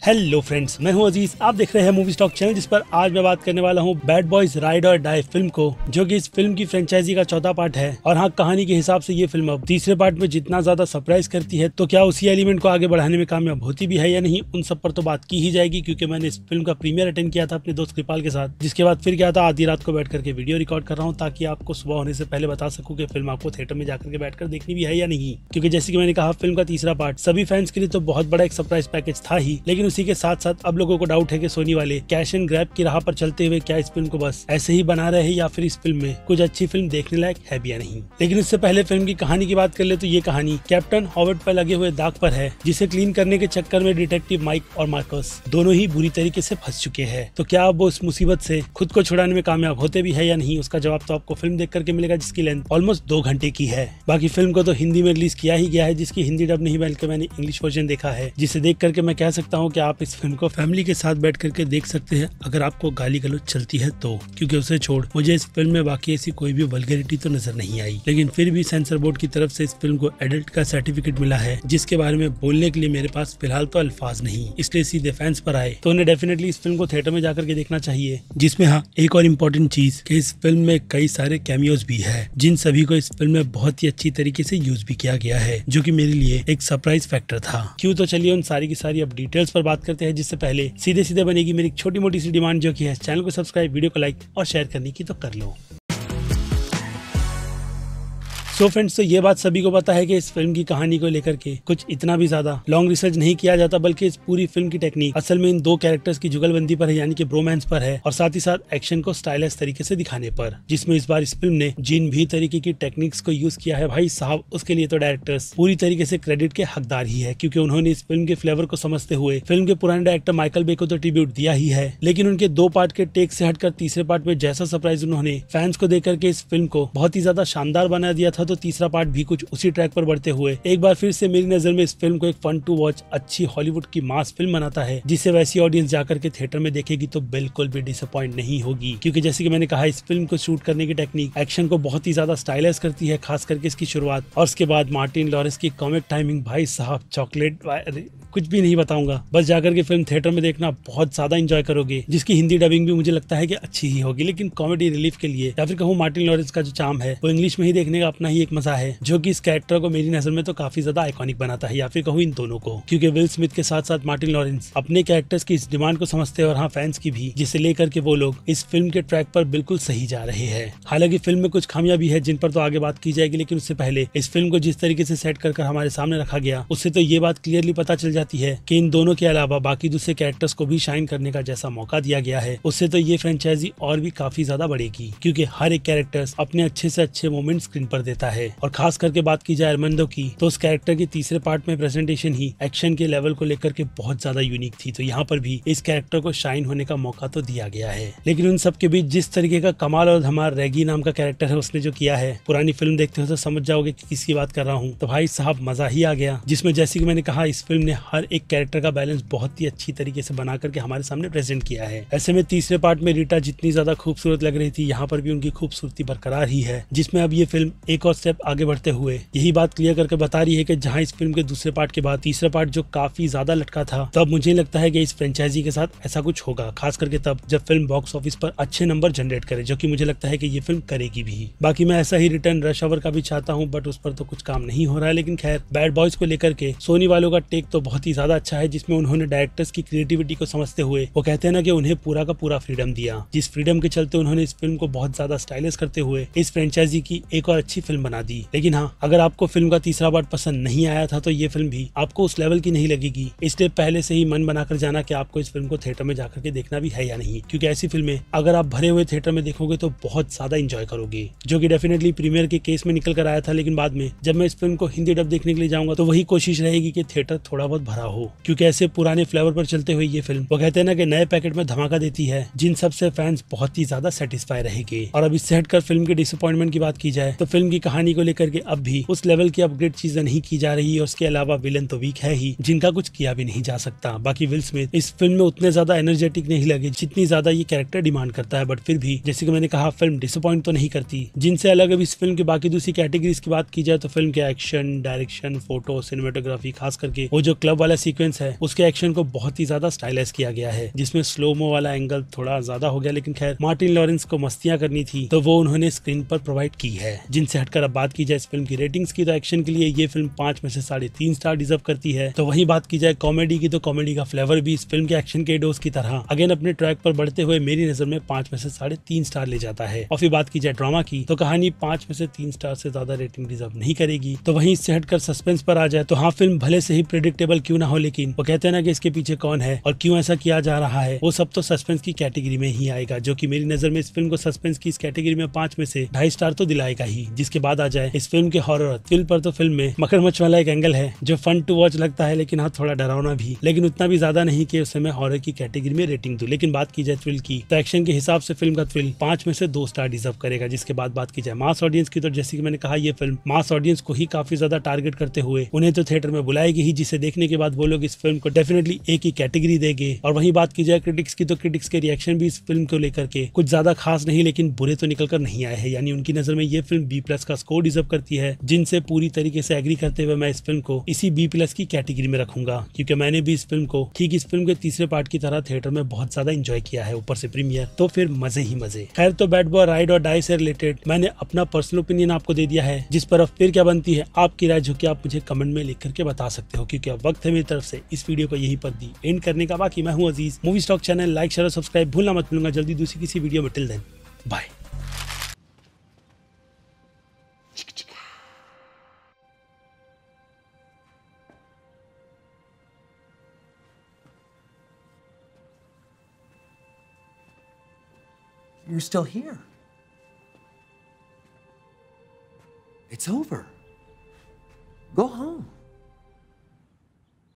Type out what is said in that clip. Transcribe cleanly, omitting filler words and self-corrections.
Hello friends, मैं हूं अजीज। आप देख रहे हैं मूवी स्टॉक चैनल, जिस पर आज मैं बात करने वाला हूं बैड बॉयज राइड और डाई फिल्म को, जो कि इस फिल्म की फ्रेंचाइजी का चौथा पार्ट है। और हाँ, कहानी के हिसाब से ये फिल्म अब तीसरे पार्ट में जितना ज्यादा सरप्राइज करती है, तो क्या उसी एलिमेंट को आगे बढ़ाने में कामयाब होती भी है या नहीं, उन सब पर तो बात की ही जाएगी। क्योंकि मैंने इस फिल्म का प्रीमियर अटेंड किया था अपने दोस्त कृपाल के साथ, जिसके बाद फिर क्या था, आधी रात को बैठ करके वीडियो रिकॉर्ड कर रहा हूँ ताकि आपको सुबह होने से पहले बता सकूं कि फिल्म आपको थिएटर में जाकर के बैठकर देखनी भी है या नहीं। क्योंकि जैसे कि मैंने कहा, फिल्म का तीसरा पार्ट सभी फैंस के लिए तो बहुत बड़ा एक सरप्राइज पैकेज था ही, लेकिन उसी के साथ साथ अब लोगों को डाउट है कि सोनी वाले कैश एंड ग्रैब की राह पर चलते हुए क्या इस फिल्म को बस ऐसे ही बना रहे हैं या फिर इस फिल्म में कुछ अच्छी फिल्म देखने लायक है भी या नहीं। लेकिन इससे पहले फिल्म की कहानी की बात कर ले तो ये कहानी कैप्टन हॉवर्ड पर लगे हुए दाग पर है, जिसे क्लीन करने के चक्कर में डिटेक्टिव माइक और मार्कस दोनों ही बुरी तरीके से फंस चुके हैं। तो क्या अब वो इस मुसीबत से खुद को छुड़ाने में कामयाब होते भी है या नहीं, उसका जवाब तो आपको फिल्म देख करके मिलेगा, जिसकी लेंथ ऑलमोस्ट 2 घंटे की है। बाकी फिल्म को तो हिंदी में रिलीज किया ही गया है, जिसकी हिंदी डब नहीं बल्कि मैंने इंग्लिश वर्जन देखा है, जिसे देख करके मैं कह सकता हूँ कि आप इस फिल्म को फैमिली के साथ बैठ करके देख सकते हैं, अगर आपको गाली गलौज चलती है तो। क्योंकि उसे छोड़ मुझे इस फिल्म में बाकी ऐसी कोई भी वल्गैरिटी तो नजर नहीं आई। लेकिन फिर भी सेंसर बोर्ड की तरफ से इस फिल्म को एडल्ट का सर्टिफिकेट मिला है, जिसके बारे में बोलने के लिए मेरे पास फिलहाल तो अल्फाज नहीं, इसलिए सीधे फैंस पर आए तो उन्हें डेफिनेटली इस फिल्म को थिएटर में जाकर के देखना चाहिए। जिसमें हाँ, एक और इम्पोर्टेंट चीज कि इस फिल्म में कई सारे कैमियोज भी है, जिन सभी को इस फिल्म में बहुत ही अच्छी तरीके से यूज भी किया गया है, जो कि मेरे लिए एक सरप्राइज फैक्टर था। क्यों, तो चलिए उन सारी की सारी अब डिटेल्स पर बात करते हैं। जिससे पहले सीधे सीधे बनेगी मेरी छोटी मोटी सी डिमांड, जो कि है चैनल को सब्सक्राइब, वीडियो को लाइक और शेयर करने की तो कर लो। सो फ्रेंड्स, तो ये बात सभी को पता है कि इस फिल्म की कहानी को लेकर के कुछ इतना भी ज्यादा लॉन्ग रिसर्च नहीं किया जाता, बल्कि इस पूरी फिल्म की टेक्निक असल में इन दो कैरेक्टर्स की जुगलबंदी पर है, यानी कि ब्रोमांस पर है, और साथ ही साथ एक्शन को स्टाइलिश तरीके से दिखाने पर। जिसमें इस बार इस फिल्म ने जिन भी तरीके की टेक्निक्स को यूज किया है, भाई साहब, उसके लिए तो डायरेक्टर्स पूरी तरीके से क्रेडिट के हकदार ही है। क्योंकि उन्होंने इस फिल्म के फ्लेवर को समझते हुए फिल्म के पुराने डायरेक्टर माइकल बे को तो ट्रिब्यूट दिया ही है, लेकिन उनके 2 पार्ट के टेक से हटकर तीसरे पार्ट में जैसा सरप्राइज उन्होंने फैंस को देकर के इस फिल्म को बहुत ही ज्यादा शानदार बना दिया था, तो तीसरा पार्ट भी कुछ उसी ट्रैक पर बढ़ते हुए एक बार फिर से मेरी नजर में इस फिल्म को एक फन टू वॉच अच्छी हॉलीवुड की मास फिल्म बनाता है, जिसे वैसी ऑडियंस जाकर के थिएटर में देखेगी तो बिल्कुल भी डिसअपॉइंट नहीं होगी। क्योंकि जैसे कि मैंने कहा, इस फिल्म को शूट करने की टेक्निक एक्शन को बहुत ही ज्यादा स्टाइलाइज करती है, खास करके इसकी शुरुआत और उसके बाद मार्टिन लॉरेंस की कॉमिक टाइमिंग, भाई साहब चॉकलेट, कुछ भी नहीं बताऊंगा, बस जाकर के फिल्म थिएटर में देखना, बहुत ज्यादा एंजॉय करोगे। जिसकी हिंदी डबिंग भी मुझे लगता है कि अच्छी ही होगी, लेकिन कॉमेडी रिलीफ के लिए या फिर कहूँ मार्टिन लॉरेंस का जो चार्म है वो इंग्लिश में ही देखने का अपना ही एक मजा है, जो कि इस कैरेक्टर को मेरी नजर में तो काफी ज्यादा आइकॉनिक बनाता है, या फिर कहूँ इन दोनों को। क्योंकि विल स्मिथ के साथ साथ मार्टिन लॉरेंस अपने कैरेक्टर्स की इस डिमांड को समझते हैं, और हाँ, फैंस की भी, जिसे लेकर के वो लोग इस फिल्म के ट्रैक पर बिल्कुल सही जा रहे हैं। हालांकि फिल्म में कुछ खामियां भी है, जिन पर तो आगे बात की जाएगी, लेकिन उससे पहले इस फिल्म को जिस तरीके से सेट कर हमारे सामने रखा गया, उससे तो ये बात क्लियरली पता चल जाती है कि इन दोनों के अलावा बाकी दूसरे कैरेक्टर्स को भी शाइन करने का जैसा मौका दिया गया है, उससे तो ये फ्रेंचाइजी और भी काफी ज्यादा बढ़ेगी। क्योंकि हर एक कैरेक्टर्स अपने अच्छे से अच्छे मोमेंट स्क्रीन पर देता है, और खास करके बात की जाए अरमंदो की, तो उस कैरेक्टर की तीसरे पार्ट में प्रेजेंटेशन ही एक्शन के लेवल को लेकर के बहुत ज्यादा यूनिक थी। तो यहाँ पर भी इस कैरेक्टर को शाइन होने का मौका तो दिया गया है। लेकिन उन सब के बीच जिस तरीके का कमाल और धमाल रेगी नाम का कैरेक्टर है उसने जो किया है, पुरानी फिल्म देखते हो तो समझ जाओगे कि किसकी बात कर रहा हूँ। तो भाई साहब, मजा ही आ गया। जिसमें जैसे कि मैंने कहा, इस फिल्म ने हर एक कैरेक्टर का बैलेंस बहुत ही अच्छी तरीके से बना करके हमारे सामने प्रेजेंट किया है। ऐसे में तीसरे पार्ट में रीटा जितनी ज्यादा खूबसूरत लग रही थी, यहाँ पर भी उनकी खूबसूरती बरकरार ही है। जिसमें अब ये फिल्म एक और स्टेप आगे बढ़ते हुए यही बात क्लियर करके बता रही है कि जहाँ इस फिल्म के दूसरे पार्ट के बाद तीसरा पार्ट जो काफी ज्यादा लटका था, तब मुझे लगता है कि इस फ्रेंचाइजी के साथ ऐसा कुछ होगा, खास करके तब जब फिल्म बॉक्स ऑफिस पर अच्छे नंबर जनरेट करे, जो कि मुझे लगता है कि ये फिल्म करेगी भी। बाकी मैं ऐसा ही रिटर्न रश आवर का भी चाहता हूँ, बट उस पर तो कुछ काम नहीं हो रहा है। लेकिन खैर, बैड बॉयज को लेकर के सोनी वालों का टेक तो बहुत ही ज्यादा अच्छा है, जिसमें उन्होंने डायरेक्टर्स की क्रिएटिविटी को समझते हुए वो कहते हैं ना कि उन्हें पूरा का पूरा फ्रीडम दिया, जिस फ्रीडम के चलते उन्होंने इस फिल्म को बहुत ज्यादा स्टाइलिश करते हुए इस फ्रेंचाइजी की एक और अच्छी फिल्म बना दी। लेकिन हाँ, अगर आपको फिल्म का तीसरा पार्ट पसंद नहीं आया था तो ये फिल्म भी आपको उस लेवल की नहीं लगेगी। इसलिए पहले से ही मन बनाकर जाना कि आपको इस फिल्म को थिएटर में जाकर के देखना भी है या नहीं, क्योंकि ऐसी फिल्में अगर आप भरे हुए थिएटर में देखोगे तो बहुत ज्यादा एंजॉय करोगे, जो कि डेफिनेटली प्रीमियर के केस में निकल कर आया था। लेकिन बाद में जब मैं इस फिल्म को हिंदी डब देखने के लिए जाऊंगा तो वही कोशिश रहेगी कि थिएटर थोड़ा बहुत भरा हो, क्योंकि ऐसे पुराने फ्लेवर पर चलते हुए ये फिल्म, वो कहते हैं ना कि नए पैकेट में धमाका देती है, जिन सबसे फैंस बहुत ही ज्यादा सेटिस्फाई रहेंगे। और अब इससे हटकर फिल्म के डिसअपॉइंटमेंट की बात की जाए तो फिल्म की कहानी को लेकर के अब भी उस लेवल की अपग्रेड चीजें नहीं की जा रही है। उसके अलावा विलन तो वीक है ही, जिनका कुछ किया भी नहीं जा सकता। बाकी विल स्मिथ इस फिल्म में उतने ज्यादा एनर्जेटिक नहीं लगे जितनी ज्यादा ये कैरेक्टर डिमांड करता है, बट फिर भी जैसे कि मैंने कहा फिल्म डिसअपॉइंट तो नहीं करती। जिनसे अलग अब इस फिल्म की बाकी दूसरी कैटेगरीज की बात की जाए तो फिल्म के एक्शन, डायरेक्शन, फोटो, सिनेमेटोग्राफी, खास करके वो जो क्लब वाला सीक्वेंस है उसके एक्शन को बहुत ही ज्यादा स्टाइलाइज किया गया है, जिसमें स्लोमो वाला एंगल थोड़ा ज्यादा हो गया, लेकिन खैर मार्टिन लॉरेंस को मस्तियां करनी थी तो वो उन्होंने स्क्रीन पर प्रोवाइड की है। जिनसे हटकर अब बात की जाए इस फिल्म की रेटिंग्स की तो एक्शन के लिए ये फिल्म 5 में से 3.5 स्टार डिजर्व करती है। तो वहीं बात की जाए कॉमेडी की तो कॉमेडी का फ्लेवर भी इस फिल्म के एक्शन के डोज की तरह अगेन अपने ट्रैक पर बढ़ते हुए मेरी नजर में 5 में से 3.5 स्टार ले जाता है। और फिर बात की जाए ड्रामा की तो कहानी 5 में से 3 स्टार से ज्यादा रेटिंग डिजर्व नहीं करेगी। तो वहीं इससे हटकर सस्पेंस पर आ जाए तो हाँ, फिल्म भले से ही प्रेडिक्टेबल क्यों ना हो, लेकिन वो कहते हैं ना कि इसके पीछे कौन है और क्यों ऐसा किया जा रहा है, वो सब तो सस्पेंस की कैटेगरी में ही आएगा, जो कि मेरी नजर में इस फिल्म को सस्पेंस की इस कैटेगरी में 5 में से 2.5 स्टार तो दिलाएगा ही। जिसके बाद आ जाए इस फिल्म के हॉरर थ्रिल पर तो फिल्म में मगरमच्छ वाला एक एंगल है जो फन टू वॉच लगता है, लेकिन हाँ थोड़ा डरावना भी, लेकिन उतना भी ज्यादा नहीं कि उसे मैं हॉरर की कैटेगरी में रेटिंग दूं। लेकिन बात की जाए थ्रिल की तो एक्शन के हिसाब से फिल्म का थ्रिल 5 में से 2 स्टार डिजर्व करेगा। जिसके बाद बात की जाए मास ऑडियंस की तो जैसे कि मैंने कहा ये फिल्म मास ऑडियंस को ही काफी ज्यादा टारगेट करते हुए उन्हें तो थिएटर में बुलाएगी ही, जिसे देखने के बाद वो लोग इस फिल्म को डेफिनेटली एक ही कैटेगरी देंगे। और वहीं बात की जाए क्रिटिक्स की तो क्रिटिक्स के रिएक्शन भी इस फिल्म को लेकर के कुछ ज्यादा खास नहीं, लेकिन बुरे तो निकल कर नहीं आए हैं। यानी उनकी नजर में ये फिल्म B+ का स्कोर डिजर्व करती है, जिनसे पूरी तरीके से एग्री करते हुए मैं इस फिल्म को इसी B+ की कैटेगरी में रखूंगा, क्योंकि मैंने भी इस फिल्म को ठीक इस फिल्म के तीसरे पार्ट की तरह थिएटर में बहुत ज्यादा एंजॉय किया है, ऊपर से प्रीमियर तो फिर मजे ही मजे। खैर तो बैड बॉय राइड और डाई से रिलेटेड मैंने अपना पर्सनल ओपिनियन आपको दे दिया है, जिस पर अब फिर क्या बनती है आपकी राय, जो कि आप मुझे कमेंट में लिख करके बता सकते हो, क्योंकि अब वक्त है मेरी तरफ से इस वीडियो को यहीं पर दी एंड करने का। बाकी मैं हूं Aziz, movie stock channel like share और सब्सक्राइब भूलना मत। मिलूंगा जल्दी दूसरी किसी वीडियो में। Till then bye. You're still here. It's over. Go home.